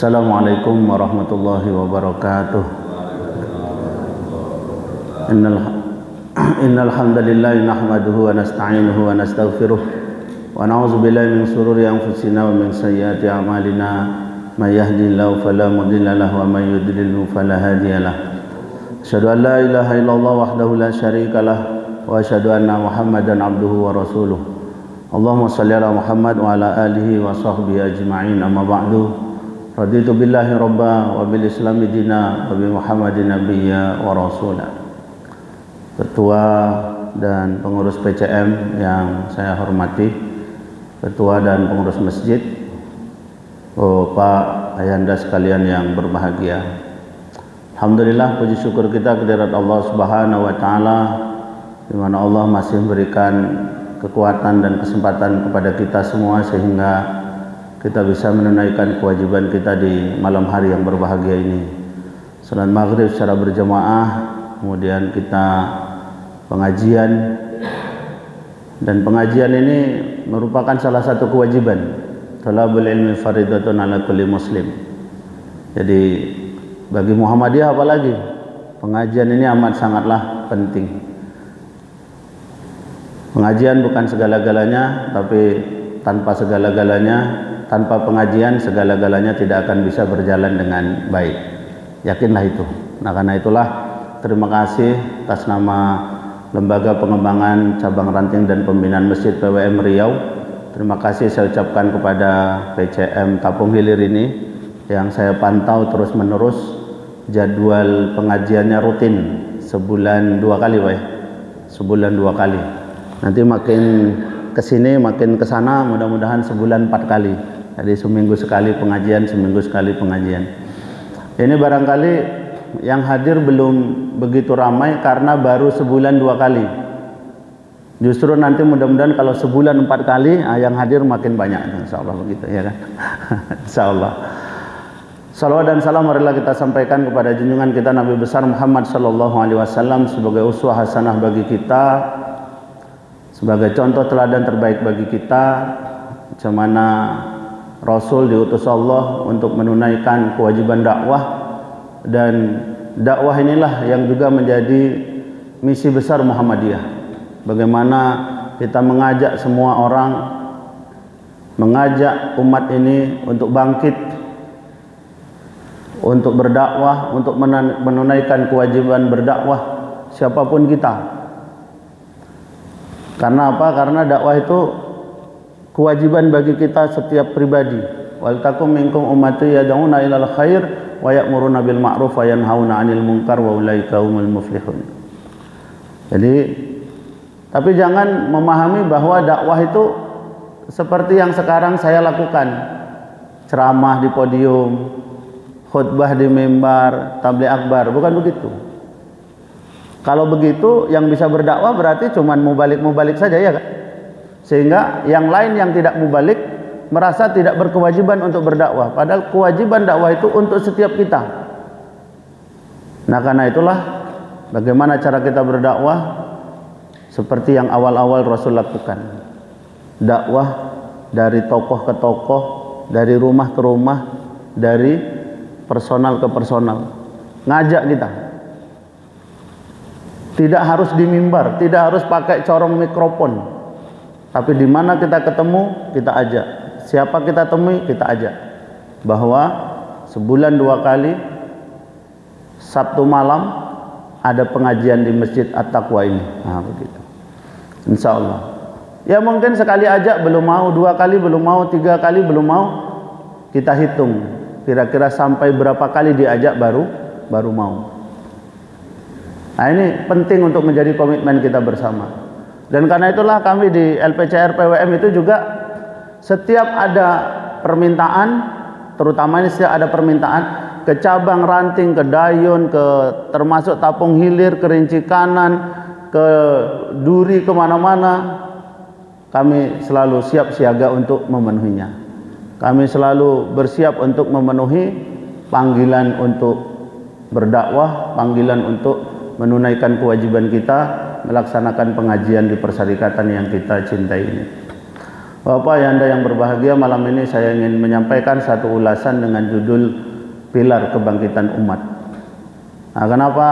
Assalamualaikum warahmatullahi wabarakatuh. Innal hamdalillah nahmaduhu wa nasta'inuhu wa nastaghfiruh wa na'udzu billahi min shururi anfusina wa min sayyiati a'malina may yahdihillahu fala mudilla lahu wa may yudlilhu fala hadiya lahu. Asyhadu an la ilaha illallah wahdahu la syarika lah wa asyhadu anna Muhammadan abduhu wa rasuluh. Allahumma shalli ala Muhammad wa ala alihi wa sahbihi ajma'in. Amma ba'du. Raditu billahi robba wa bil islami dina wa bi Muhammadin nabiyya wa rasula. Ketua dan pengurus PCM yang saya hormati, ketua dan pengurus masjid, Bapak ayanda sekalian yang berbahagia. Alhamdulillah, puji syukur kita kehadirat Allah Subhanahu wa taala, di mana Allah masih memberikan kekuatan dan kesempatan kepada kita semua sehingga kita bisa menunaikan kewajiban kita di malam hari yang berbahagia ini. Salat maghrib secara berjamaah, kemudian kita pengajian, dan pengajian ini merupakan salah satu kewajiban. Talabul ilmi faridatun ala kulli muslim. Jadi bagi Muhammadiyah apalagi, pengajian ini amat sangatlah penting. Pengajian bukan segala-galanya, tapi tanpa segala-galanya, tanpa pengajian segala-galanya tidak akan bisa berjalan dengan baik. Yakinlah itu. Nah, karena itulah terima kasih atas nama Lembaga Pengembangan Cabang Ranting dan Pembinaan Masjid PWM Riau. Terima kasih saya ucapkan kepada PCM Tapung Hilir ini yang saya pantau terus menerus. Jadwal pengajiannya rutin sebulan 2 kali, Pak. Sebulan 2 kali. Nanti makin kesini makin kesana, mudah-mudahan sebulan 4 kali. Jadi seminggu sekali pengajian, seminggu sekali pengajian. Ini barangkali yang hadir belum begitu ramai karena baru sebulan 2 kali. Justru nanti mudah-mudahan kalau sebulan 4 kali, yang hadir makin banyak. Insya Allah begitu, ya kan? Insya Allah. Salawat dan salam marilah kita sampaikan kepada junjungan kita Nabi besar Muhammad sallallahu alaihi wasallam sebagai uswah hasanah bagi kita, sebagai contoh teladan terbaik bagi kita, bagaimana Rasul diutus Allah untuk menunaikan kewajiban dakwah, dan dakwah inilah yang juga menjadi misi besar Muhammadiyah. Bagaimana kita mengajak semua orang, mengajak umat ini untuk bangkit, untuk berdakwah, untuk menunaikan kewajiban berdakwah siapapun kita. Karena apa? Karena dakwah itu kewajiban bagi kita setiap pribadi. Wal takum minkum ummati yad'una ilal khair wa ya'muruna bil ma'ruf wa yanhauna 'anil munkar wa ulaika humul muflihun. Jadi, tapi jangan memahami bahwa dakwah itu seperti yang sekarang saya lakukan. Ceramah di podium, khutbah di mimbar, tabligh akbar, bukan begitu. Kalau begitu, yang bisa berdakwah berarti cuma mubalik saja, ya kan? Sehingga yang lain yang tidak mubalik merasa tidak berkewajiban untuk berdakwah. Padahal kewajiban dakwah itu untuk setiap kita. Nah, karena itulah bagaimana cara kita berdakwah seperti yang awal-awal Rasul lakukan. Dakwah dari tokoh ke tokoh, dari rumah ke rumah, dari personal ke personal. Ngajak kita. Tidak harus di mimbar, tidak harus pakai corong mikrofon. Tapi di mana kita ketemu, kita ajak. Siapa kita temui, kita ajak. Bahwa sebulan 2 kali, Sabtu malam, ada pengajian di Masjid At-Taqwa ini. Nah, begitu. Insya Allah. Ya mungkin sekali ajak belum mau, 2 kali belum mau, 3 kali belum mau. Kita hitung. Kira-kira sampai berapa kali diajak baru mau. Nah, ini penting untuk menjadi komitmen kita bersama. Dan karena itulah kami di LPCR PWM itu juga setiap ada permintaan, terutama ini setiap ada permintaan ke cabang ranting, ke Dayun, ke termasuk Tapung Hilir, ke Rinci Kanan, ke Duri, kemana-mana, kami selalu siap siaga untuk memenuhinya. Kami selalu bersiap untuk memenuhi panggilan untuk berdakwah, panggilan untuk menunaikan kewajiban kita, melaksanakan pengajian di persyarikatan yang kita cintai ini. Bapak Ayanda yang berbahagia, malam ini saya ingin menyampaikan satu ulasan dengan judul Pilar Kebangkitan Umat. Nah, kenapa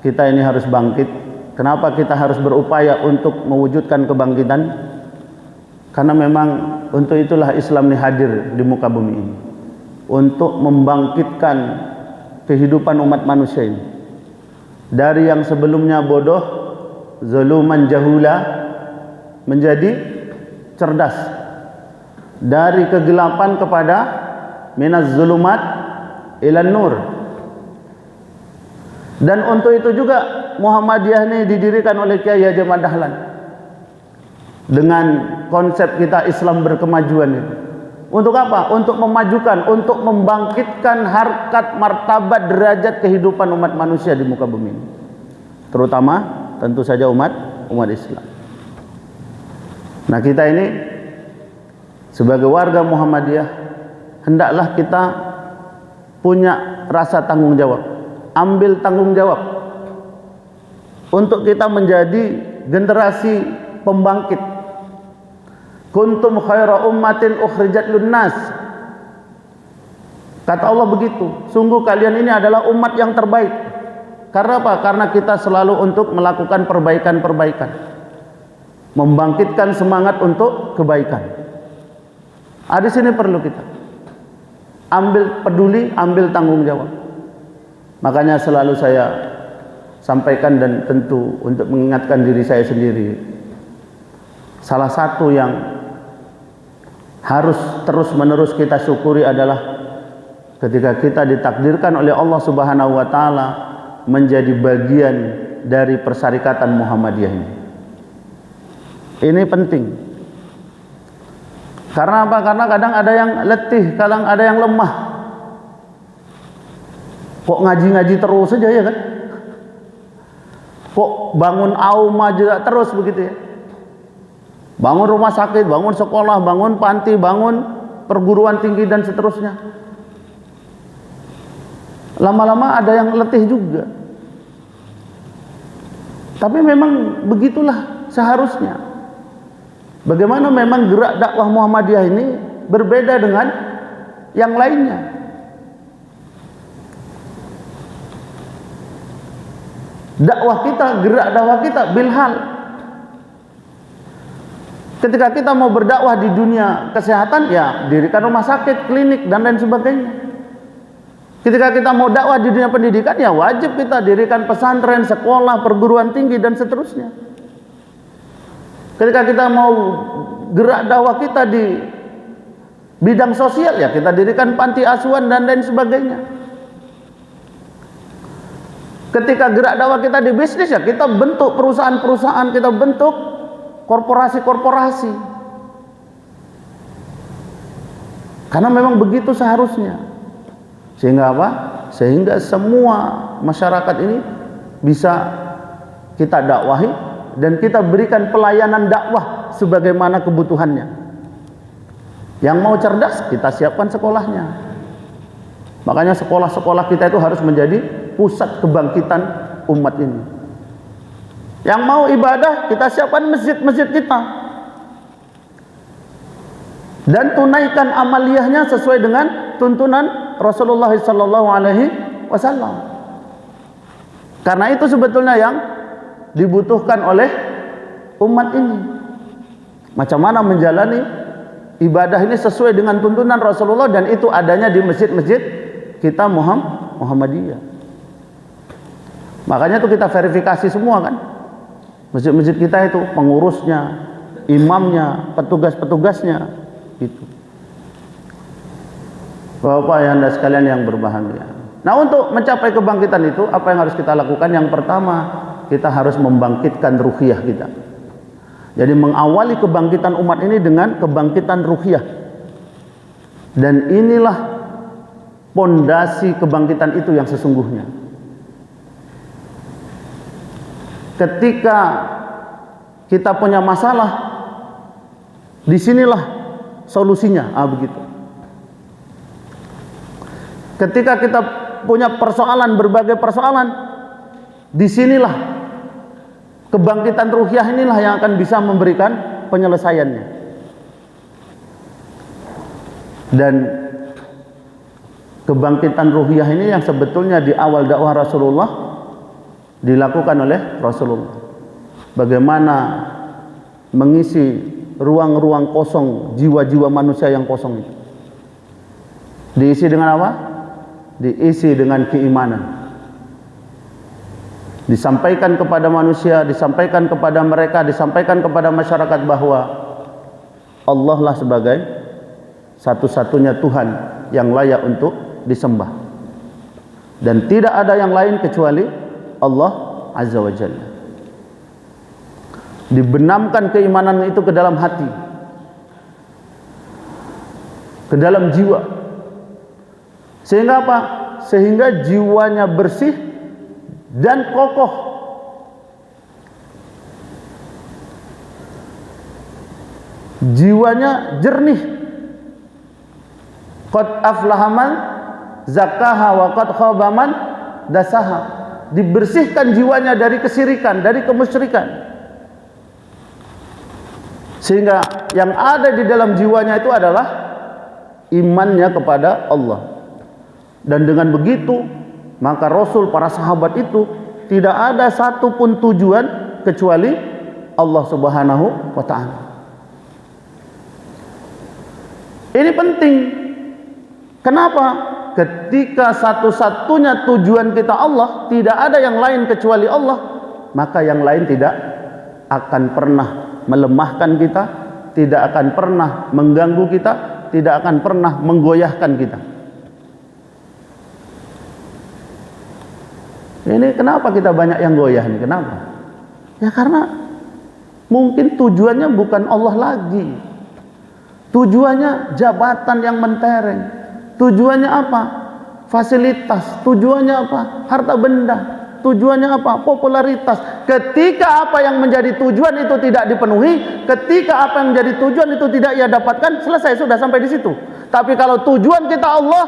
kita ini harus bangkit? Kenapa kita harus berupaya untuk mewujudkan kebangkitan? Karena memang untuk itulah Islam ini hadir di muka bumi ini, untuk membangkitkan kehidupan umat manusia ini dari yang sebelumnya bodoh, zaluman jahula, menjadi cerdas, dari kegelapan kepada minaz zulumat ilan nur. Dan untuk itu juga Muhammadiyah ini didirikan oleh Kiai Haji Ahmad Dahlan dengan konsep kita Islam berkemajuan itu. Untuk apa? Untuk memajukan, untuk membangkitkan harkat, martabat, derajat kehidupan umat manusia di muka bumi ini, terutama tentu saja umat Islam. Nah, kita ini sebagai warga Muhammadiyah hendaklah kita punya rasa tanggung jawab, ambil tanggung jawab untuk kita menjadi generasi pembangkit. Kuntum khaira ummatin ukhrijat lunnas. Kata Allah begitu, sungguh kalian ini adalah umat yang terbaik. Karena apa? Karena kita selalu untuk melakukan perbaikan-perbaikan, membangkitkan semangat untuk kebaikan. Di sini perlu kita ambil peduli, ambil tanggung jawab. Makanya selalu saya sampaikan, dan tentu untuk mengingatkan diri saya sendiri, salah satu yang harus terus-menerus kita syukuri adalah ketika kita ditakdirkan oleh Allah Subhanahu wa taala menjadi bagian dari Persyarikatan Muhammadiyah ini. Ini penting. Karena apa? Karena kadang ada yang letih, kadang ada yang lemah. Kok ngaji-ngaji terus saja ya kan? Kok bangun auma juga terus begitu ya? Bangun rumah sakit, bangun sekolah, bangun panti, bangun perguruan tinggi dan seterusnya. Lama-lama ada yang letih juga. Tapi memang begitulah seharusnya. Bagaimana memang gerak dakwah Muhammadiyah ini berbeda dengan yang lainnya. Dakwah kita, gerak dakwah kita bilhal. Ketika kita mau berdakwah di dunia kesehatan, ya dirikan rumah sakit, klinik, dan lain sebagainya. Ketika kita mau dakwah di dunia pendidikan, ya wajib kita dirikan pesantren, sekolah, perguruan tinggi, dan seterusnya. Ketika kita mau gerak dakwah kita di bidang sosial, ya kita dirikan panti asuhan dan lain sebagainya. Ketika gerak dakwah kita di bisnis, ya kita bentuk perusahaan-perusahaan, kita bentuk korporasi-korporasi. Karena memang begitu seharusnya. Sehingga apa? Sehingga semua masyarakat ini bisa kita dakwahi dan kita berikan pelayanan dakwah sebagaimana kebutuhannya. Yang mau cerdas, kita siapkan sekolahnya. Makanya sekolah-sekolah kita itu harus menjadi pusat kebangkitan umat ini. Yang mau ibadah, kita siapkan masjid-masjid kita. Dan tunaikan amaliyahnya sesuai dengan tuntunan Rasulullah sallallahu alaihi wasallam. Karena itu sebetulnya yang dibutuhkan oleh umat ini. Macam mana menjalani ibadah ini sesuai dengan tuntunan Rasulullah, dan itu adanya di masjid-masjid kita Muhammadiyah. Makanya itu kita verifikasi semua kan. Masjid-masjid kita itu pengurusnya, imamnya, petugas-petugasnya itu. Bapak Ayanda sekalian yang berbahagia. Nah, untuk mencapai kebangkitan itu apa yang harus kita lakukan? Yang pertama, kita harus membangkitkan ruhiyah kita. Jadi mengawali kebangkitan umat ini dengan kebangkitan ruhiyah. Dan inilah pondasi kebangkitan itu yang sesungguhnya. Ketika kita punya masalah, disinilah solusinya. Begitu. Ketika kita punya persoalan, berbagai persoalan, disinilah kebangkitan ruhiyah inilah yang akan bisa memberikan penyelesaiannya. Dan kebangkitan ruhiyah ini yang sebetulnya di awal dakwah Rasulullah dilakukan oleh Rasulullah. Bagaimana mengisi ruang-ruang kosong, jiwa-jiwa manusia yang kosong itu. Diisi dengan apa? Diisi dengan keimanan. Disampaikan kepada manusia, disampaikan kepada mereka, disampaikan kepada masyarakat bahwa Allah lah sebagai satu-satunya Tuhan yang layak untuk disembah. Dan tidak ada yang lain kecuali Allah Azza wa Jalla. Dibenamkan keimanan itu ke dalam hati, ke dalam jiwa. Sehingga apa? Sehingga jiwanya bersih dan kokoh. Jiwanya jernih. Qad aflaha man zakkaha wa qad khaba man dasaha. Dibersihkan jiwanya dari kesyirikan, dari kemusyrikan. Sehingga yang ada di dalam jiwanya itu adalah imannya kepada Allah. Dan dengan begitu, maka Rasul, para sahabat itu tidak ada satupun tujuan kecuali Allah Subhanahu wa ta'ala. Ini penting. Kenapa? Ketika satu-satunya tujuan kita Allah, tidak ada yang lain kecuali Allah, maka yang lain tidak akan pernah melemahkan kita, tidak akan pernah mengganggu kita, tidak akan pernah menggoyahkan kita. Ini kenapa kita banyak yang goyah nih? Kenapa? Ya karena mungkin tujuannya bukan Allah lagi. Tujuannya jabatan yang mentereng. Tujuannya apa? Fasilitas. Tujuannya apa? Harta benda. Tujuannya apa? Popularitas. Ketika apa yang menjadi tujuan itu tidak dipenuhi, ketika apa yang menjadi tujuan itu tidak ia dapatkan, selesai, sudah sampai di situ. Tapi kalau tujuan kita Allah,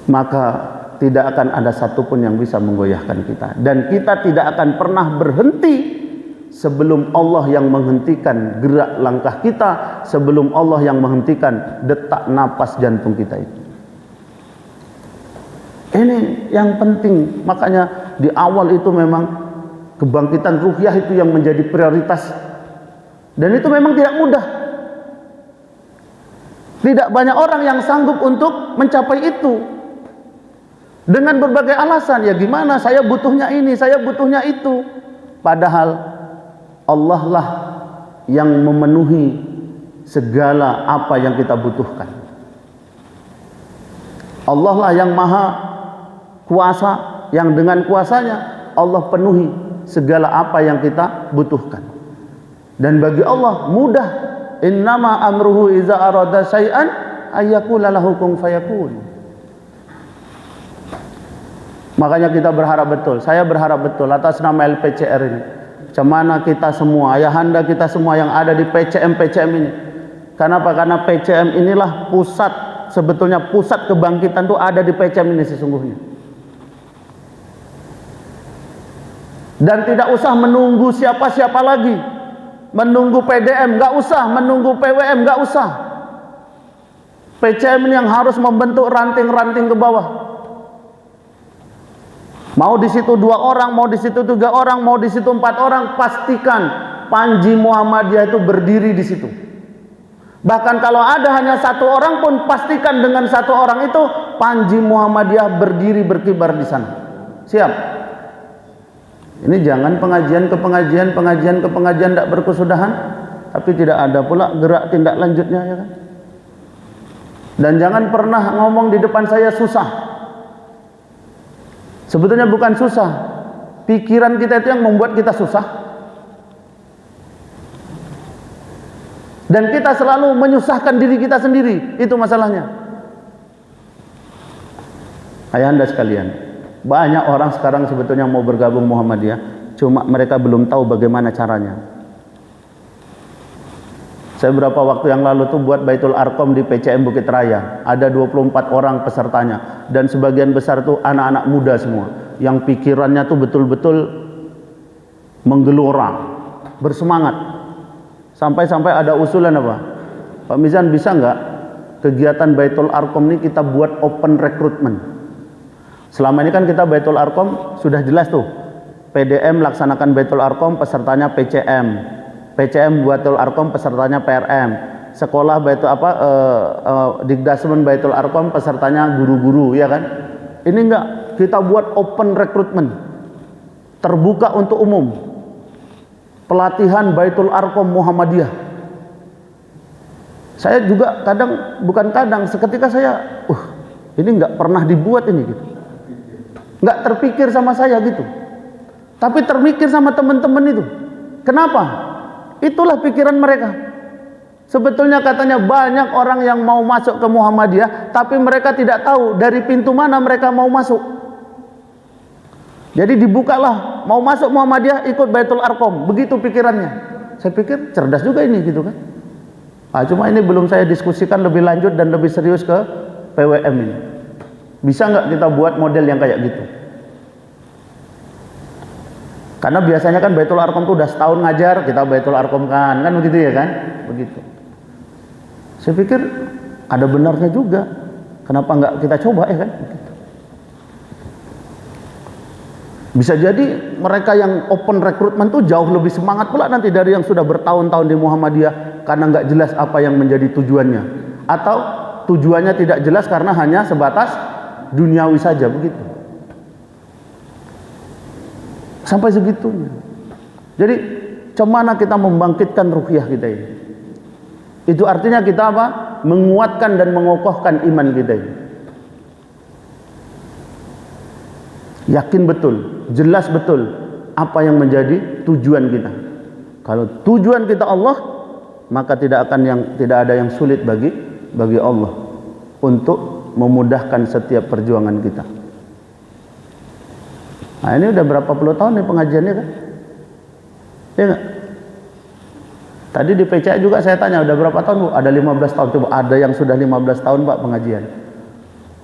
maka tidak akan ada satupun yang bisa menggoyahkan kita. Dan kita tidak akan pernah berhenti sebelum Allah yang menghentikan gerak langkah kita, sebelum Allah yang menghentikan detak napas jantung kita itu. Ini yang penting. Makanya di awal itu memang kebangkitan ruhiyah itu yang menjadi prioritas. Dan itu memang tidak mudah. Tidak banyak orang yang sanggup untuk mencapai itu. Dengan berbagai alasan. Ya gimana, saya butuhnya ini, saya butuhnya itu. Padahal Allah lah yang memenuhi segala apa yang kita butuhkan. Allah lah yang maha kuasa, yang dengan kuasanya Allah penuhi segala apa yang kita butuhkan. Dan bagi Allah mudah. Innama amruhu iza arada syai'an ayyakula lahu kun fayakun. Makanya kita berharap betul, saya berharap betul atas nama LPCR ini, macam mana kita semua, ayahanda kita semua yang ada di PCM ini. Kenapa? Karena PCM inilah pusat, sebetulnya pusat kebangkitan itu ada di PCM ini sesungguhnya. Dan tidak usah menunggu siapa-siapa lagi, menunggu PDM, nggak usah, menunggu PWM, nggak usah. PCM ini yang harus membentuk ranting-ranting ke bawah. Mau di situ 2 orang, mau di situ 3 orang, mau di situ 4 orang, pastikan Panji Muhammadiyah itu berdiri di situ. Bahkan kalau ada hanya 1 orang pun, pastikan dengan 1 orang itu Panji Muhammadiyah berdiri berkibar di sana. Siap? Ini jangan pengajian ke pengajian, pengajian ke pengajian tidak berkesudahan, tapi tidak ada pula gerak tindak lanjutnya, ya kan? Dan jangan pernah ngomong di depan saya susah. Sebetulnya bukan susah, pikiran kita itu yang membuat kita susah. Dan kita selalu menyusahkan diri kita sendiri, itu masalahnya. Ayahanda sekalian, banyak orang sekarang sebetulnya mau bergabung Muhammadiyah, cuma mereka belum tahu bagaimana caranya. Saya beberapa waktu yang lalu tuh buat Baitul Arqam di PCM Bukit Raya. Ada 24 orang pesertanya, dan sebagian besar tuh anak-anak muda semua, yang pikirannya tuh betul-betul menggelora, bersemangat. Sampai-sampai ada usulan apa? Pak Mizan, bisa nggak kegiatan Baitul Arqam ini kita buat open recruitment? Selama ini kan kita Baitul Arqam sudah jelas tuh, PDM laksanakan Baitul Arqam, pesertanya PCM, PCM Baitul Arqam, pesertanya PRM, sekolah Baitul Dikdasmen Baitul Arqam, pesertanya guru-guru, ya kan? Ini enggak, kita buat open recruitment, terbuka untuk umum, pelatihan Baitul Arqam Muhammadiyah. Saya juga seketika saya, ini enggak pernah dibuat ini gitu, enggak terpikir sama saya gitu. Tapi terpikir sama teman-teman itu. Kenapa? Itulah pikiran mereka. Sebetulnya katanya banyak orang yang mau masuk ke Muhammadiyah, tapi mereka tidak tahu dari pintu mana mereka mau masuk. Jadi dibukalah, mau masuk Muhammadiyah ikut Baitul Arqam. Begitu pikirannya. Saya pikir cerdas juga ini gitu kan. Cuma ini belum saya diskusikan lebih lanjut dan lebih serius ke PWM ini. Bisa nggak kita buat model yang kayak gitu? Karena biasanya kan Baitul Arqam tuh udah setahun ngajar, kita Baitul Arqam kan begitu ya kan? Begitu. Saya pikir ada benarnya juga. Kenapa nggak kita coba ya kan? Bisa jadi mereka yang open recruitment tuh jauh lebih semangat pula nanti dari yang sudah bertahun-tahun di Muhammadiyah karena nggak jelas apa yang menjadi tujuannya, atau tujuannya tidak jelas karena hanya sebatas duniawi saja begitu. Sampai segitunya. Jadi cemana kita membangkitkan ruhiyah kita ini. Itu artinya kita apa? Menguatkan dan mengokohkan iman kita ini. Yakin betul, jelas betul apa yang menjadi tujuan kita. Kalau tujuan kita Allah, maka tidak ada yang sulit bagi Allah untuk memudahkan setiap perjuangan kita. Nah, ini udah berapa puluh tahun nih pengajiannya kan? Ya gak? Tadi di PCA juga saya tanya, udah berapa tahun Bu? Ada 15 tahun. Coba ada yang sudah 15 tahun Pak pengajian.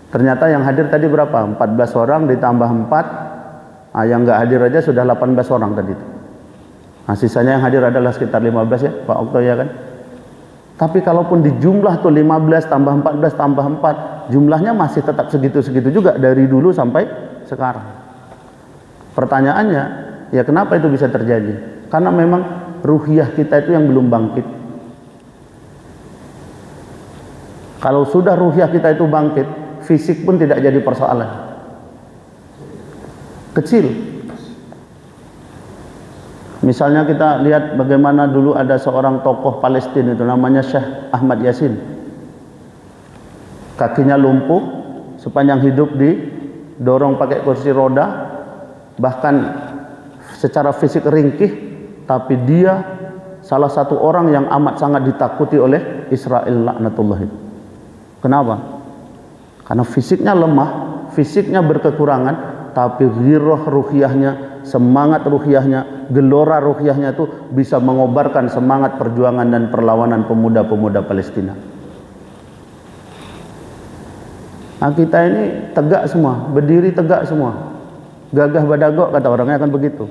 Ternyata yang hadir tadi berapa? 14 orang ditambah 4. Yang nggak hadir aja sudah 18 orang tadi. Nah, sisanya yang hadir adalah sekitar 15 ya Pak Okto ya kan? Tapi kalaupun di jumlah tuh 15 tambah 14 tambah 4, jumlahnya masih tetap segitu-segitu juga dari dulu sampai sekarang. Pertanyaannya, ya kenapa itu bisa terjadi? Karena memang ruhiyah kita itu yang belum bangkit. Kalau sudah ruhiyah kita itu bangkit, fisik pun tidak jadi persoalan. Kecil. Misalnya kita lihat bagaimana dulu ada seorang tokoh Palestina itu namanya Syekh Ahmad Yasin. Kakinya lumpuh, sepanjang hidup didorong pakai kursi roda, bahkan secara fisik ringkih, tapi dia salah satu orang yang amat sangat ditakuti oleh Israel laknatullah. Kenapa? Karena fisiknya lemah, fisiknya berkekurangan, tapi ghirah ruhiyahnya, semangat ruhiyahnya, gelora ruhiyahnya itu bisa mengobarkan semangat perjuangan dan perlawanan pemuda-pemuda Palestina. Nah, kita ini tegak semua, berdiri tegak semua. Gagah badagok kata orangnya kan begitu.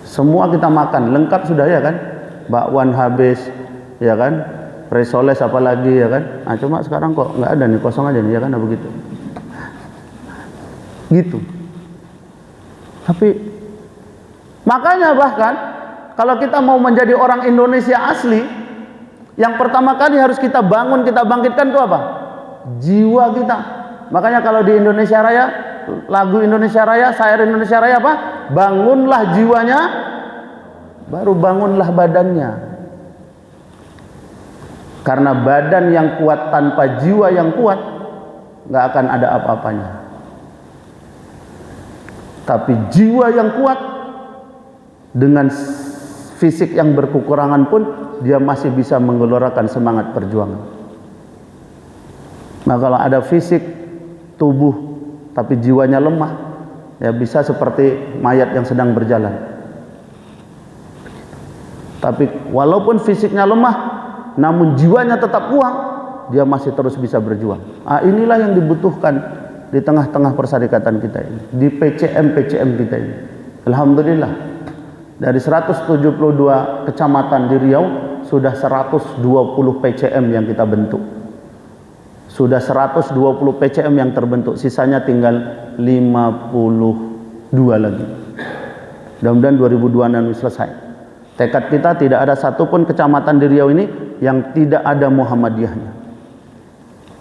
Semua kita makan, lengkap sudah ya kan? Bakwan habis, ya kan? Presoles apalagi ya kan? Nah, cuma sekarang kok nggak ada nih, kosong aja nih ya kan? Nah, begitu. Gitu. Tapi makanya bahkan kalau kita mau menjadi orang Indonesia asli, yang pertama kali harus kita bangun, kita bangkitkan itu apa? Jiwa kita. Makanya kalau di Indonesia Raya, lagu Indonesia Raya, syair Indonesia Raya apa? Bangunlah jiwanya, baru bangunlah badannya. Karena badan yang kuat tanpa jiwa yang kuat, nggak akan ada apa-apanya. Tapi jiwa yang kuat dengan fisik yang berkekurangan pun, dia masih bisa menggelorakan semangat perjuangan. Nah, kalau ada fisik tubuh tapi jiwanya lemah, ya bisa seperti mayat yang sedang berjalan. Tapi walaupun fisiknya lemah, namun jiwanya tetap kuat, dia masih terus bisa berjuang. Inilah yang dibutuhkan di tengah-tengah persyarikatan kita ini, di PCM kita ini. Alhamdulillah, dari 172 kecamatan di Riau sudah 120 PCM yang kita bentuk. Sudah 120 PCM yang terbentuk, sisanya tinggal 52 lagi. Mudah-mudahan 2026 selesai. Tekad kita tidak ada satupun kecamatan di Riau ini yang tidak ada Muhammadiyahnya.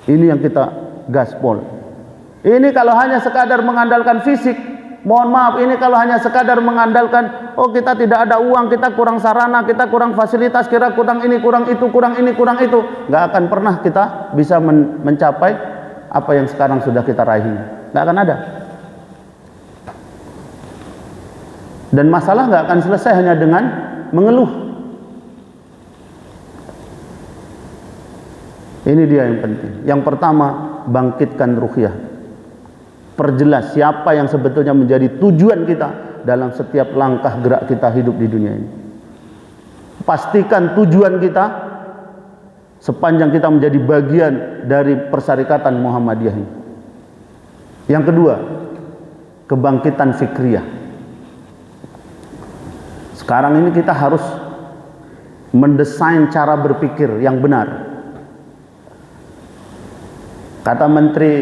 Ini yang kita gaspol. Ini kalau hanya sekadar mengandalkan fisik, mohon maaf, ini kalau hanya sekadar mengandalkan, oh kita tidak ada uang, kita kurang sarana, kita kurang fasilitas, kita kurang ini, kurang itu, kurang ini, kurang itu, nggak akan pernah kita bisa mencapai apa yang sekarang sudah kita raih. Nggak akan ada. Dan masalah nggak akan selesai hanya dengan mengeluh. Ini dia yang penting. Yang pertama, bangkitkan ruhiyah. Perjelas siapa yang sebetulnya menjadi tujuan kita dalam setiap langkah gerak kita hidup di dunia ini. Pastikan tujuan kita sepanjang kita menjadi bagian dari Persyarikatan Muhammadiyah ini. Yang kedua, kebangkitan fikriyah. Sekarang ini kita harus mendesain cara berpikir yang benar. Kata Menteri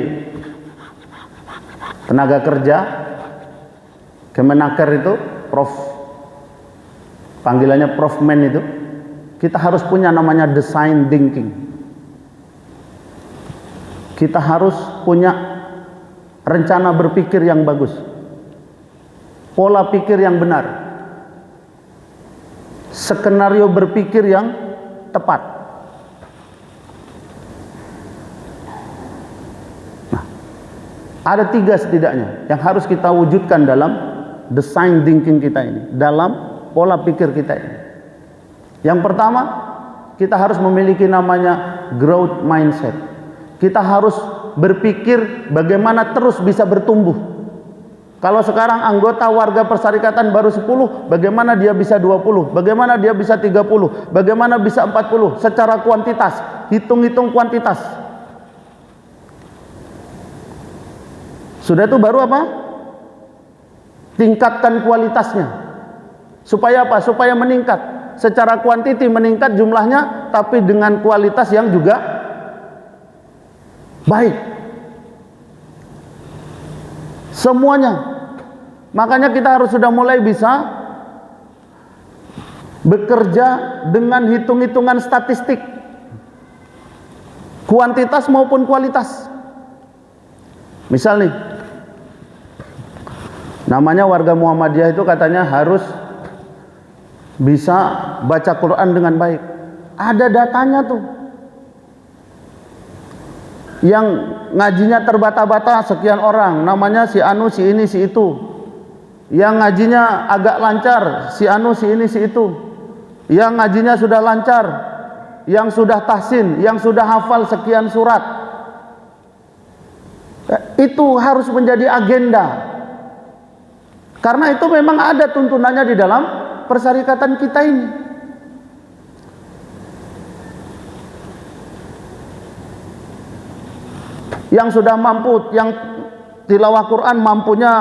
Tenaga Kerja Kemenaker itu, Prof, panggilannya Prof Men itu, kita harus punya namanya design thinking. Kita harus punya rencana berpikir yang bagus, pola pikir yang benar, skenario berpikir yang tepat. Ada 3 setidaknya yang harus kita wujudkan dalam design thinking kita ini, dalam pola pikir kita ini. Yang pertama, kita harus memiliki namanya growth mindset. Kita harus berpikir bagaimana terus bisa bertumbuh. Kalau sekarang anggota warga persyarikatan baru 10, bagaimana dia bisa 20, bagaimana dia bisa 30, bagaimana bisa 40 secara kuantitas, hitung-hitung kuantitas. Sudah itu baru apa? Tingkatkan kualitasnya. Supaya apa? Supaya meningkat. Secara kuantiti meningkat jumlahnya, tapi dengan kualitas yang juga baik. Semuanya. Makanya kita harus sudah mulai bisa bekerja dengan hitung-hitungan statistik. Kuantitas maupun kualitas. Misal nih, namanya warga Muhammadiyah itu katanya harus bisa baca Quran dengan baik. Ada datanya tuh. Yang ngajinya terbata-bata sekian orang, namanya si anu, si ini, si itu. Yang ngajinya agak lancar, si anu, si ini, si itu. Yang ngajinya sudah lancar, yang sudah tahsin, yang sudah hafal sekian surat. Itu harus menjadi agenda. Karena itu memang ada tuntunannya di dalam persyarikatan kita ini. Yang sudah mampu, yang tilawah Quran mampunya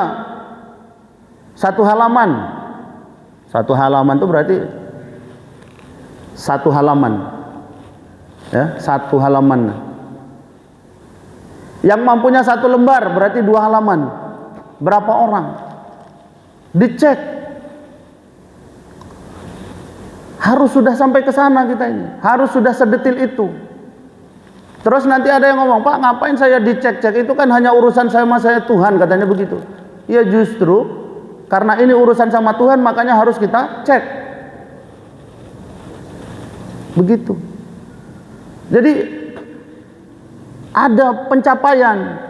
1 halaman. 1 halaman itu berarti 1 halaman. Ya, 1 halaman. Yang mampunya 1 lembar berarti 2 halaman. Berapa orang? Dicek. Harus sudah sampai ke sana kita ini. Harus sudah sedetil itu. Terus nanti ada yang ngomong, Pak, ngapain saya dicek-cek? Itu kan hanya urusan sama saya Tuhan, katanya begitu. Ya justru karena ini urusan sama Tuhan, makanya harus kita cek. Begitu. Jadi ada pencapaian,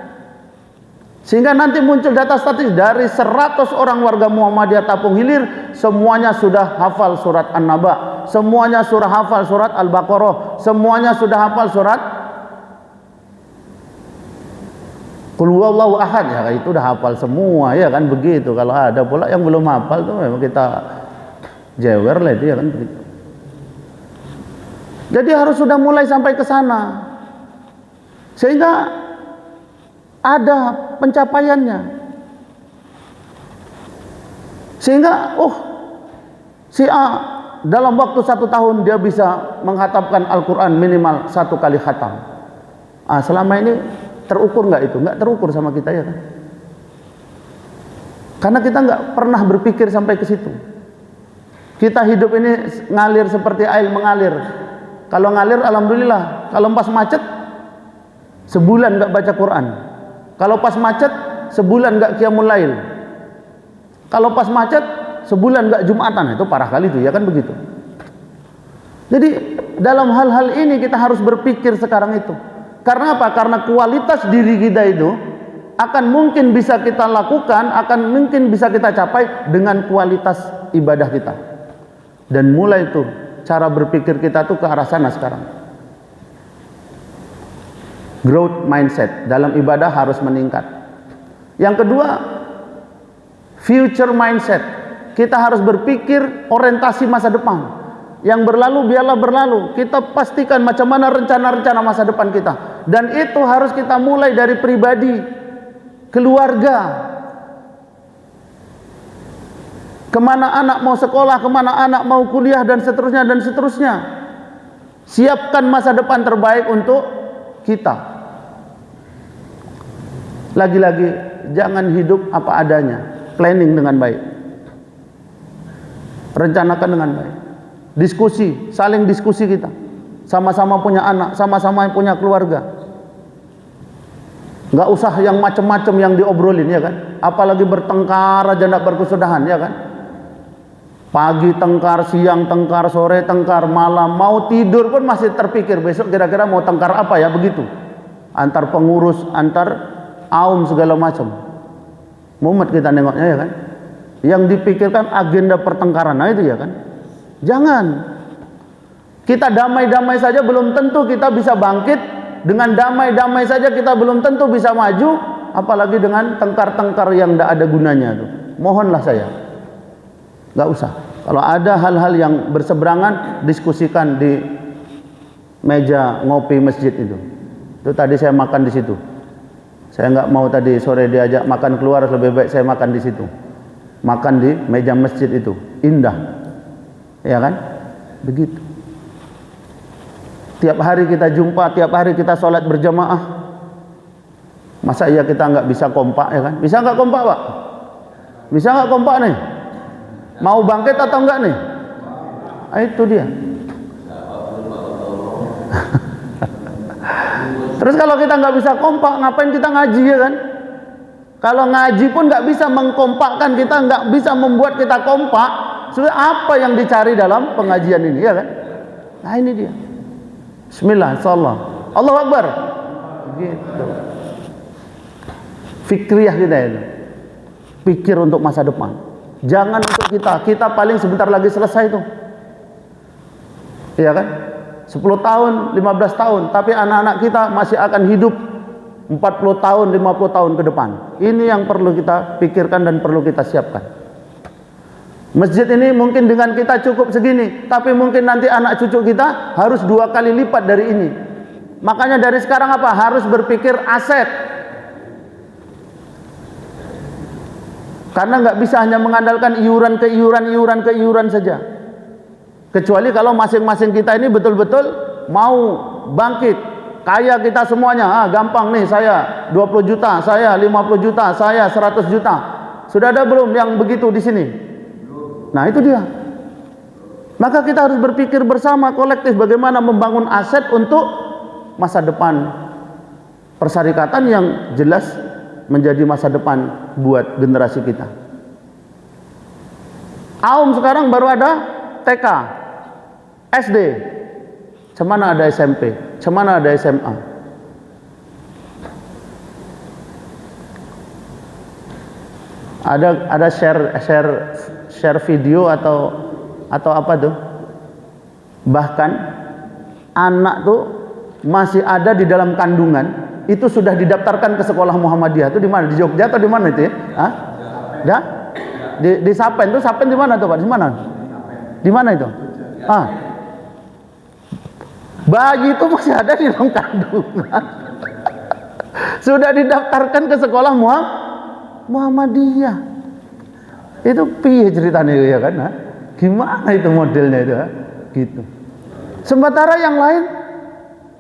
sehingga nanti muncul data statistik dari 100 orang warga Muhammadiyah Tapung Hilir, semuanya sudah hafal surat An-Naba, semuanya sudah hafal surat Al-Baqarah, semuanya sudah hafal surat Qul huwallahu ahad. Ya itu udah hafal semua, ya kan begitu. Kalau ada pula yang belum hafal tuh memang kita jewer lah itu, ya kan begitu. Jadi harus sudah mulai sampai ke sana. Sehingga ada pencapaiannya. Sehingga si A dalam waktu 1 tahun dia bisa menghatamkan Al-Quran minimal 1 kali khatam. Selama ini terukur nggak itu? Nggak terukur sama kita, ya kan? Karena kita nggak pernah berpikir sampai ke situ. Kita hidup ini ngalir seperti air mengalir. Kalau ngalir alhamdulillah. Kalau pas macet sebulan nggak baca Quran. Kalau pas macet sebulan nggak qiyamul lail. Kalau pas macet sebulan nggak Jumatan. Itu parah kali itu, ya kan begitu. Jadi dalam hal-hal ini kita harus berpikir sekarang itu. Karena apa? Karena kualitas diri kita itu akan mungkin bisa kita lakukan, akan mungkin bisa kita capai dengan kualitas ibadah kita. Dan mulai itu cara berpikir kita tuh ke arah sana sekarang. Growth mindset dalam ibadah harus meningkat. Yang kedua, future mindset. Kita harus berpikir orientasi masa depan. Yang berlalu biarlah berlalu. Kita pastikan macam mana rencana-rencana masa depan kita. Dan itu harus kita mulai dari pribadi, keluarga. Kemana anak mau sekolah, kemana anak mau kuliah, dan seterusnya dan seterusnya. Siapkan masa depan terbaik untuk kita. Lagi-lagi jangan hidup apa adanya. Planning dengan baik. Rencanakan dengan baik. Diskusi, saling diskusi kita. Sama-sama punya anak, sama-sama punya keluarga. Nggak usah yang macam-macam yang diobrolin, ya kan? Apalagi bertengkar aja nggak berkesudahan, ya kan? Pagi tengkar, siang tengkar, sore tengkar, malam mau tidur pun masih terpikir besok kira-kira mau tengkar apa, ya begitu. Antar pengurus, antar aum segala macam. Mumet kita nengoknya, ya kan? Yang dipikirkan agenda pertengkaran, nah itu, ya kan? Jangan. Kita damai-damai saja belum tentu kita bisa bangkit. Dengan damai-damai saja kita belum tentu bisa maju, apalagi dengan tengkar-tengkar yang tidak ada gunanya tuh. Mohonlah saya, nggak usah. Kalau ada hal-hal yang berseberangan, diskusikan di meja ngopi masjid itu. Itu tadi saya makan di situ. Saya nggak mau tadi sore diajak makan keluar, lebih baik saya makan di situ. Makan di meja masjid itu, indah, ya kan? Begitu. Tiap hari kita jumpa, tiap hari kita sholat berjamaah. Masa iya kita nggak bisa kompak, ya kan? Bisa nggak kompak, Pak? Bisa nggak kompak nih? Mau bangkit atau enggak nih? Itu dia. Terus kalau kita nggak bisa kompak, ngapain kita ngaji, ya kan? Kalau ngaji pun nggak bisa mengkompakkan kita, nggak bisa membuat kita kompak. Sudah apa yang dicari dalam pengajian ini, ya kan? Nah ini dia. Bismillah, insyaallah. Allahu Akbar. Gitu. Fikriyah kita itu. Pikir untuk masa depan. Jangan untuk kita. Kita paling sebentar lagi selesai itu. Iya kan? 10 tahun, 15 tahun. Tapi anak-anak kita masih akan hidup 40 tahun, 50 tahun ke depan. Ini yang perlu kita pikirkan dan perlu kita siapkan. Masjid ini mungkin dengan kita cukup segini, tapi mungkin nanti anak cucu kita harus 2 kali lipat dari ini. Makanya dari sekarang apa? Harus berpikir aset. Karena nggak bisa hanya mengandalkan iuran ke iuran saja. Kecuali kalau masing-masing kita ini betul-betul mau bangkit. Kaya kita semuanya, gampang nih, saya 20 juta, saya 50 juta, saya 100 juta. Sudah ada belum yang begitu di sini? Nah itu dia. Maka kita harus berpikir bersama kolektif bagaimana membangun aset untuk masa depan persyarikatan yang jelas menjadi masa depan buat generasi kita. Aum sekarang baru ada TK, SD, cemana ada SMP, cemana ada SMA. Ada share video atau apa tuh? Bahkan anak tuh masih ada di dalam kandungan itu sudah didaftarkan ke sekolah Muhammadiyah. Itu di mana? Di Jogja atau di mana itu ya? Hah? Ya? Di Sapen tuh, Sapen di mana tuh, Pak? Di mana? Di mana itu? Bayi itu masih ada di dalam kandungan. Sudah didaftarkan ke sekolah Muhammadiyah. Itu piye ceritanya, ya kan? Gimana itu modelnya itu, gitu. Sementara yang lain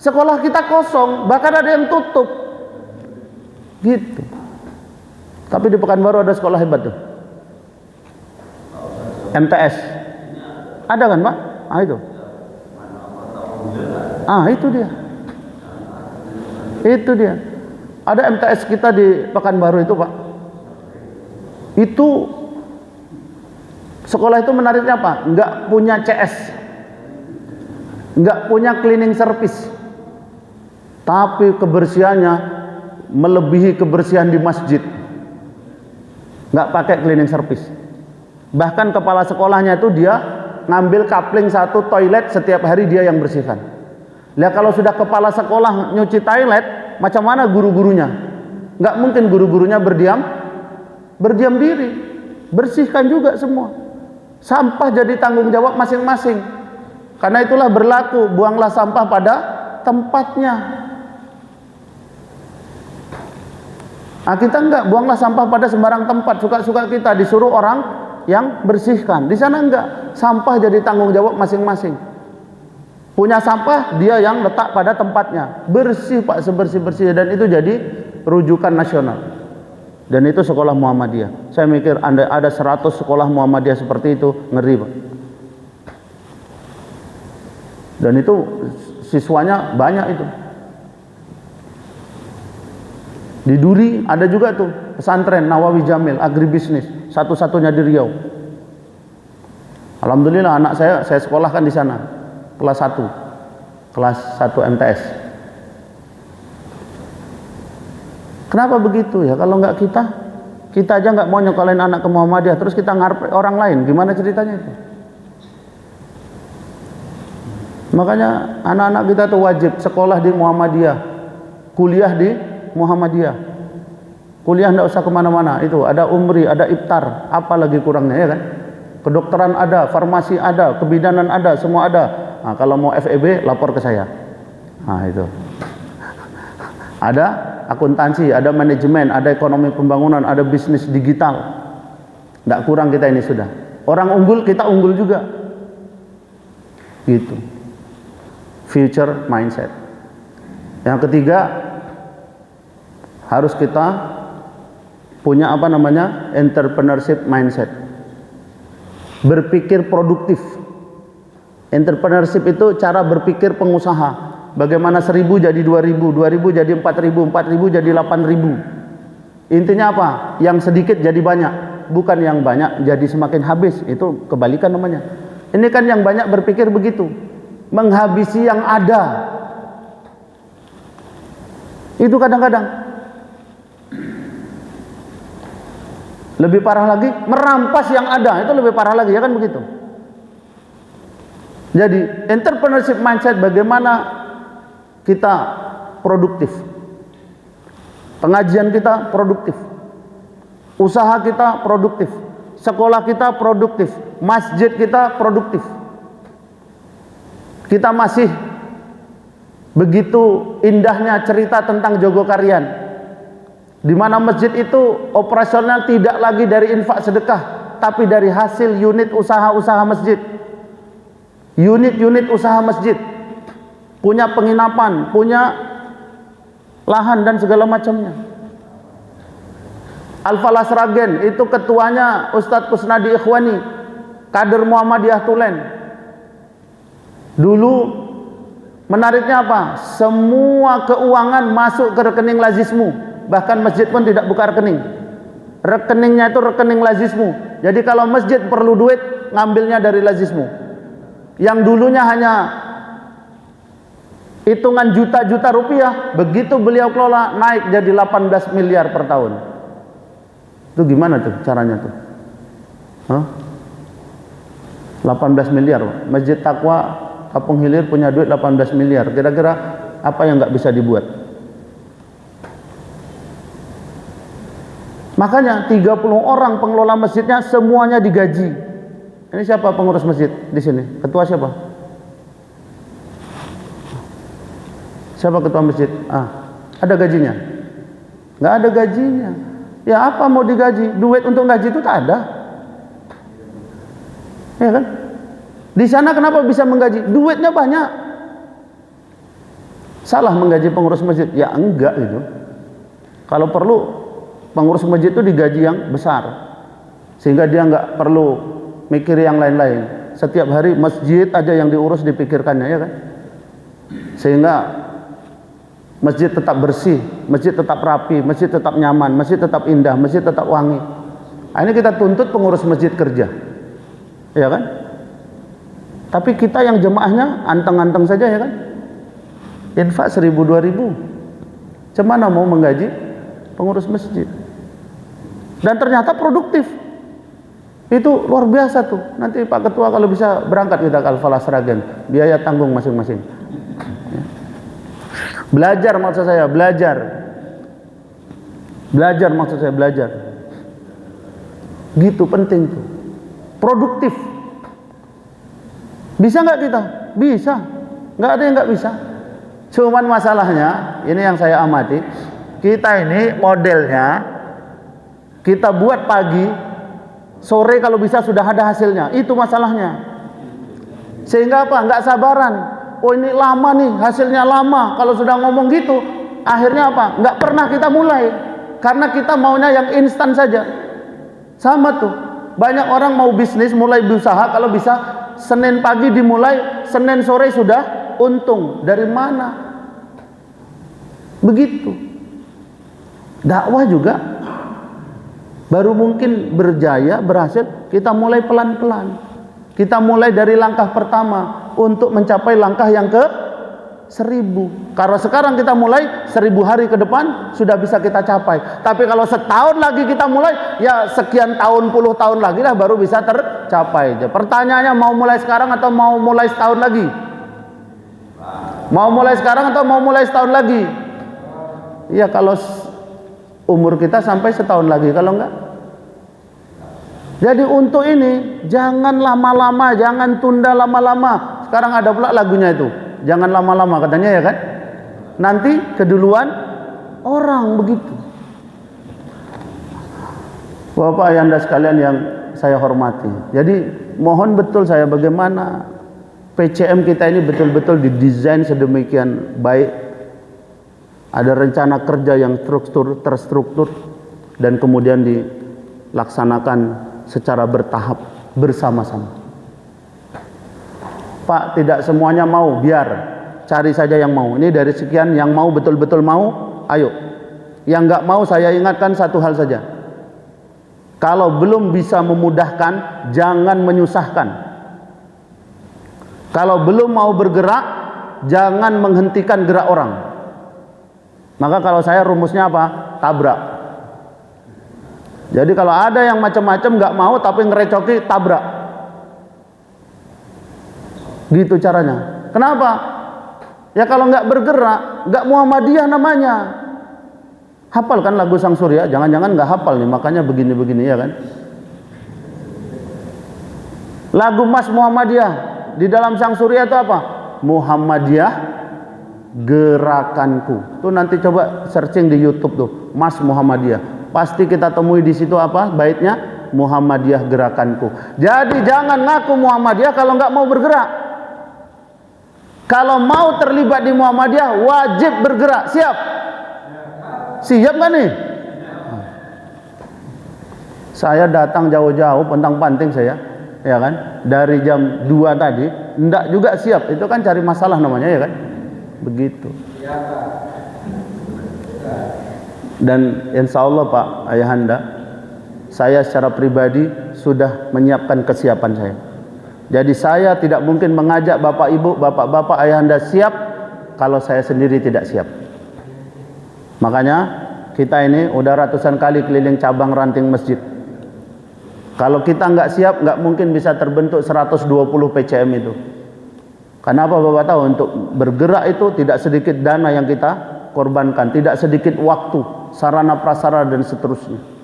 sekolah kita kosong, bahkan ada yang tutup, gitu. Tapi di Pekanbaru ada sekolah hebat tuh, MTS. Ada kan Pak? Itu. Itu dia. Itu dia. Ada MTS kita di Pekanbaru itu Pak. Itu sekolah itu menariknya apa? Enggak punya CS, enggak punya cleaning service, tapi kebersihannya melebihi kebersihan di masjid. Enggak pakai cleaning service. Bahkan kepala sekolahnya itu dia ngambil kapling satu toilet setiap hari dia yang bersihkan. Lihat kalau sudah kepala sekolah nyuci toilet, macam mana guru-gurunya? Enggak mungkin guru-gurunya berdiam diri, bersihkan juga semua. Sampah jadi tanggung jawab masing-masing. Karena itulah berlaku, buanglah sampah pada tempatnya. Kita enggak, buanglah sampah pada sembarang tempat, suka-suka kita, disuruh orang yang bersihkan. Di sana enggak, sampah jadi tanggung jawab masing-masing. Punya sampah, dia yang letak pada tempatnya. Bersih Pak, sebersih-bersih, dan itu jadi rujukan nasional. Dan itu sekolah Muhammadiyah. Saya mikir ada 100 sekolah Muhammadiyah seperti itu, ngeri Pak. Dan itu siswanya banyak itu. Di Duri ada juga tuh pesantren Nawawi Jamil, agribisnis, satu-satunya di Riau. Alhamdulillah anak saya sekolahkan di sana, kelas 1 MTS. Kenapa begitu ya? Kalau nggak kita aja nggak mau nyekolahin anak ke Muhammadiyah, terus kita ngarep orang lain, gimana ceritanya itu? Makanya anak-anak kita tuh wajib sekolah di Muhammadiyah, kuliah di Muhammadiyah. Kuliah nggak usah kemana-mana, itu ada umri, ada iftar, apa lagi kurangnya ya kan? Kedokteran ada, farmasi ada, kebidanan ada, semua ada. Nah, kalau mau FEB lapor ke saya. Nah itu. Ada akuntansi, ada manajemen, ada ekonomi pembangunan, ada bisnis digital. Tidak kurang kita ini sudah. Orang unggul, kita unggul juga. Gitu. Future mindset. Yang ketiga, harus kita punya entrepreneurship mindset. Berpikir produktif. Entrepreneurship itu cara berpikir pengusaha. Bagaimana 1000 jadi 2000, 2000 jadi 4000, 4000 jadi 8000. Intinya apa? Yang sedikit jadi banyak, bukan yang banyak jadi semakin habis. Itu kebalikan namanya. Ini kan yang banyak berpikir begitu, menghabisi yang ada. Itu kadang-kadang lebih parah lagi, merampas yang ada. Itu lebih parah lagi, ya kan begitu. Jadi entrepreneurship mindset, bagaimana kita produktif, pengajian kita produktif, usaha kita produktif, sekolah kita produktif, masjid kita produktif. Kita masih begitu indahnya cerita tentang Jogokarian, di mana masjid itu operasional tidak lagi dari infak sedekah, tapi dari hasil unit usaha-usaha masjid, unit-unit usaha masjid. Punya penginapan, punya lahan dan segala macamnya. Al-Falah Sragen itu ketuanya Ustadz Kusnadi Ikhwani, kader Muhammadiyah Tulen. Dulu menariknya apa? Semua keuangan masuk ke rekening lazismu. Bahkan masjid pun tidak buka rekening. Rekeningnya itu rekening lazismu. Jadi kalau masjid perlu duit, ngambilnya dari lazismu. Yang dulunya hanya hitungan juta-juta rupiah, begitu beliau kelola naik jadi 18 miliar per tahun. Itu gimana tuh caranya tuh? 18 miliar. Masjid Taqwa Kampung Hilir punya duit 18 miliar. Kira-kira apa yang nggak bisa dibuat? Makanya 30 orang pengelola masjidnya semuanya digaji. Ini siapa pengurus masjid di sini? Ketua siapa? Siapa ketua masjid? Ada gajinya? Nggak ada gajinya. Ya apa mau digaji? Duit untuk gaji itu tak ada. Ya kan? Di sana kenapa bisa menggaji? Duitnya banyak. Salah menggaji pengurus masjid? Ya enggak itu. Kalau perlu pengurus masjid itu digaji yang besar, sehingga dia enggak perlu mikir yang lain-lain. Setiap hari masjid aja yang diurus dipikirkannya, ya kan? Sehingga masjid tetap bersih, masjid tetap rapi, masjid tetap nyaman, masjid tetap indah, masjid tetap wangi. Nah, ini kita tuntut pengurus masjid kerja, ya kan? Tapi kita yang jemaahnya anteng-anteng saja, ya kan? Infak 1.000-2.000, cemana mau menggaji pengurus masjid? Dan ternyata produktif. Itu luar biasa tuh. Nanti Pak Ketua kalau bisa berangkat kita ke Al-Falah Sragen, biaya tanggung masing-masing. Belajar maksud saya, belajar. Belajar maksud saya, belajar. Gitu penting tuh. Produktif. Bisa nggak kita? Bisa. Nggak ada yang nggak bisa. Cuman masalahnya, ini yang saya amati, kita ini modelnya kita buat pagi, sore kalau bisa sudah ada hasilnya. Itu masalahnya. Sehingga apa? Nggak sabaran. Oh ini lama nih, hasilnya lama. Kalau sudah ngomong gitu, akhirnya apa? Nggak pernah kita mulai. Karena kita maunya yang instan saja. Sama tuh. Banyak orang mau bisnis, mulai berusaha, kalau bisa Senin pagi dimulai, Senin sore sudah untung. Dari mana? Begitu. Dakwah juga baru mungkin berjaya, berhasil, kita mulai pelan-pelan. Kita mulai dari langkah pertama untuk mencapai langkah yang ke 1.000. Karena sekarang kita mulai 1.000 hari ke depan sudah bisa kita capai. Tapi kalau setahun lagi kita mulai, ya sekian tahun, puluh tahun lagi lah baru bisa tercapai. Pertanyaannya, mau mulai sekarang atau mau mulai setahun lagi? Mau mulai sekarang atau mau mulai setahun lagi? Ya kalau umur kita sampai setahun lagi, kalau enggak. Jadi untuk ini jangan lama-lama, jangan tunda lama-lama. Sekarang ada pula lagunya itu, jangan lama-lama katanya, ya kan? Nanti keduluan orang, begitu. Bapak ayahanda sekalian yang saya hormati, jadi mohon betul saya, bagaimana PCM kita ini betul-betul didesain sedemikian baik. Ada rencana kerja yang terstruktur dan kemudian dilaksanakan secara bertahap bersama-sama. Pak, tidak semuanya mau, biar cari saja yang mau. Ini dari sekian yang mau, betul-betul mau, ayo. Yang nggak mau, saya ingatkan satu hal saja. Kalau belum bisa memudahkan, jangan menyusahkan. Kalau belum mau bergerak, jangan menghentikan gerak orang. Maka kalau saya rumusnya apa? Tabrak. Jadi kalau ada yang macam-macam nggak mau tapi ngerecoki, tabrak. Gitu caranya. Kenapa? Ya kalau nggak bergerak, nggak Muhammadiyah namanya. Hafal kan lagu Sang Surya? Jangan-jangan nggak hafal nih, makanya begini-begini, ya kan? Lagu Mas Muhammadiyah di dalam Sang Surya itu apa? Muhammadiyah gerakanku. Tuh nanti coba searching di YouTube tuh, Mas Muhammadiyah. Pasti kita temui di situ apa? Baitnya Muhammadiyah gerakanku. Jadi jangan ngaku Muhammadiyah kalau nggak mau bergerak. Kalau mau terlibat di Muhammadiyah wajib bergerak. Siap? Siap kan nih? Saya datang jauh-jauh, pentang-panting saya, ya kan? Dari jam 2 tadi, enggak juga siap. Itu kan cari masalah namanya, ya kan? Begitu. Dan insya Allah Pak Ayahanda, saya secara pribadi sudah menyiapkan kesiapan saya. Jadi saya tidak mungkin mengajak Bapak Ibu, Bapak-Bapak Ayahanda siap kalau saya sendiri tidak siap. Makanya kita ini udah ratusan kali keliling cabang ranting masjid. Kalau kita nggak siap, nggak mungkin bisa terbentuk 120 PCM itu. Kenapa Bapak tahu? Untuk bergerak itu tidak sedikit dana yang kita korbankan, tidak sedikit waktu, sarana prasarana dan seterusnya.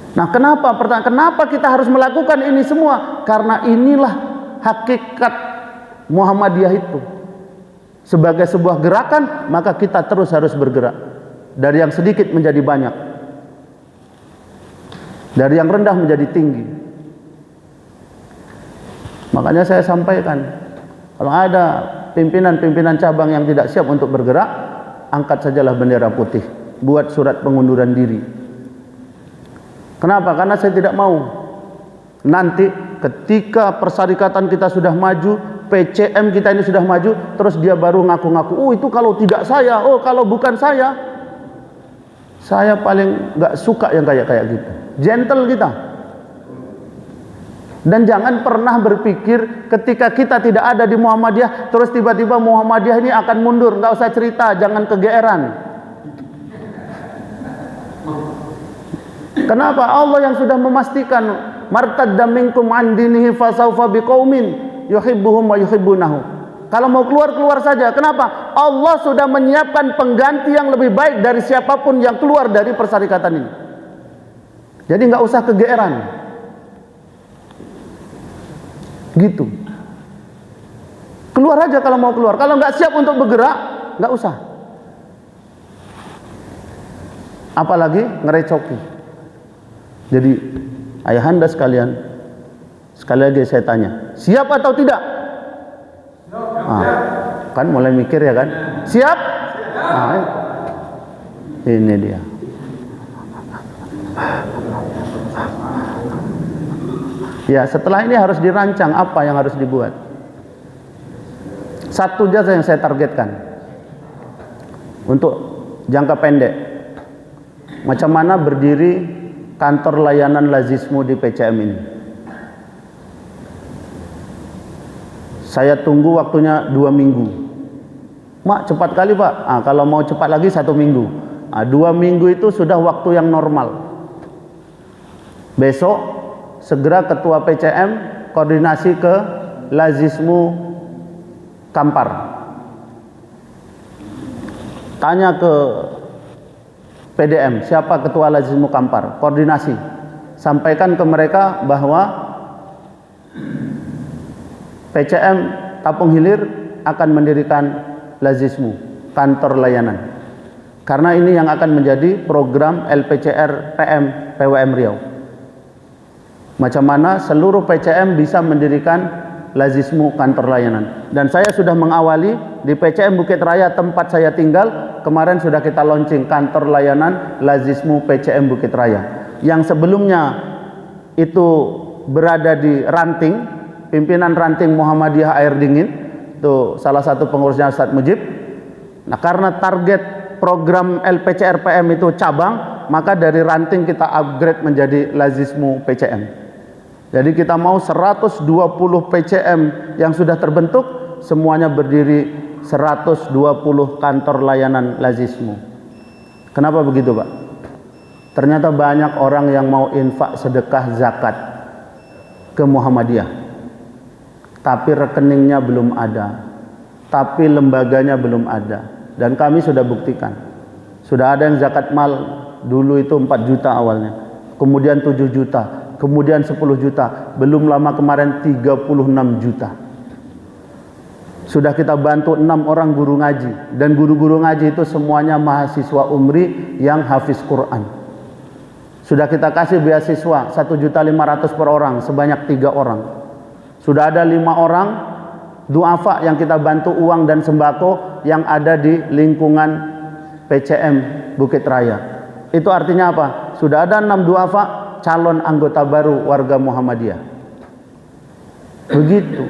Nah, kenapa kita harus melakukan ini semua? Karena inilah hakikat Muhammadiyah itu. Sebagai sebuah gerakan, maka kita terus harus bergerak. Dari yang sedikit menjadi banyak. Dari yang rendah menjadi tinggi. Makanya saya sampaikan, kalau ada pimpinan-pimpinan cabang yang tidak siap untuk bergerak, angkat sajalah bendera putih, buat surat pengunduran diri. Kenapa? Karena saya tidak mau nanti ketika persyarikatan kita sudah maju, PCM kita ini sudah maju, terus dia baru ngaku-ngaku, oh itu kalau tidak saya, oh kalau bukan saya. Saya paling nggak suka yang kayak gitu. Gentle kita. Dan jangan pernah berpikir ketika kita tidak ada di Muhammadiyah, terus tiba-tiba Muhammadiyah ini akan mundur. Nggak usah cerita, jangan kegeeran. Kenapa? Allah yang sudah memastikan, martadda minkum an dinihi fasawfa biqaumin yuhibbuhum wa yuhibbunahu. Kalau mau keluar saja. Kenapa? Allah sudah menyiapkan pengganti yang lebih baik dari siapapun yang keluar dari persyarikatan ini. Jadi nggak usah kegeeran. Gitu. Keluar aja kalau mau keluar. Kalau nggak siap untuk bergerak, nggak usah. Apalagi ngerecoki. Jadi ayahanda sekalian, sekali lagi saya tanya, siap atau tidak? Kan mulai mikir ya kan? Siap? Ini dia. Ya, setelah ini harus dirancang apa yang harus dibuat. Satu saja yang saya targetkan untuk jangka pendek. Macam mana berdiri kantor layanan lazismu di PCM ini. Saya tunggu waktunya 2 minggu. Mak, cepat kali Pak. Kalau mau cepat lagi 1 minggu. 2 minggu itu sudah waktu yang normal. Besok segera ketua PCM koordinasi ke lazismu Kampar. Tanya ke PDM, siapa ketua lazismu Kampar? Koordinasi. Sampaikan ke mereka bahwa PCM Tapung Hilir akan mendirikan lazismu, kantor layanan. Karena ini yang akan menjadi program LPCR PM PWM Riau. Macam mana seluruh PCM bisa mendirikan lazismu kantor layanan. Dan saya sudah mengawali di PCM Bukit Raya tempat saya tinggal, kemarin sudah kita launching kantor layanan lazismu PCM Bukit Raya. Yang sebelumnya itu berada di Ranting, pimpinan Ranting Muhammadiyah Air Dingin, itu salah satu pengurusnya Ustadz Mujib. Nah, karena target program LPCR PM itu cabang, maka dari Ranting kita upgrade menjadi lazismu PCM. Jadi kita mau 120 PCM yang sudah terbentuk, semuanya berdiri 120 kantor layanan lazismu. Kenapa begitu Pak? Ternyata banyak orang yang mau infak sedekah zakat ke Muhammadiyah, tapi rekeningnya belum ada, tapi lembaganya belum ada. Dan kami sudah buktikan, sudah ada yang zakat mal dulu itu 4 juta awalnya, kemudian 7 juta, kemudian 10 juta, belum lama kemarin 36 juta. Sudah kita bantu 6 orang guru ngaji, dan guru-guru ngaji itu semuanya mahasiswa umri yang hafiz Quran. Sudah kita kasih beasiswa 1.500.000 per orang, sebanyak 3 orang. Sudah ada 5 orang duafa yang kita bantu uang dan sembako yang ada di lingkungan PCM Bukit Raya. Itu artinya apa? Sudah ada 6 duafa calon anggota baru warga Muhammadiyah. Begitu.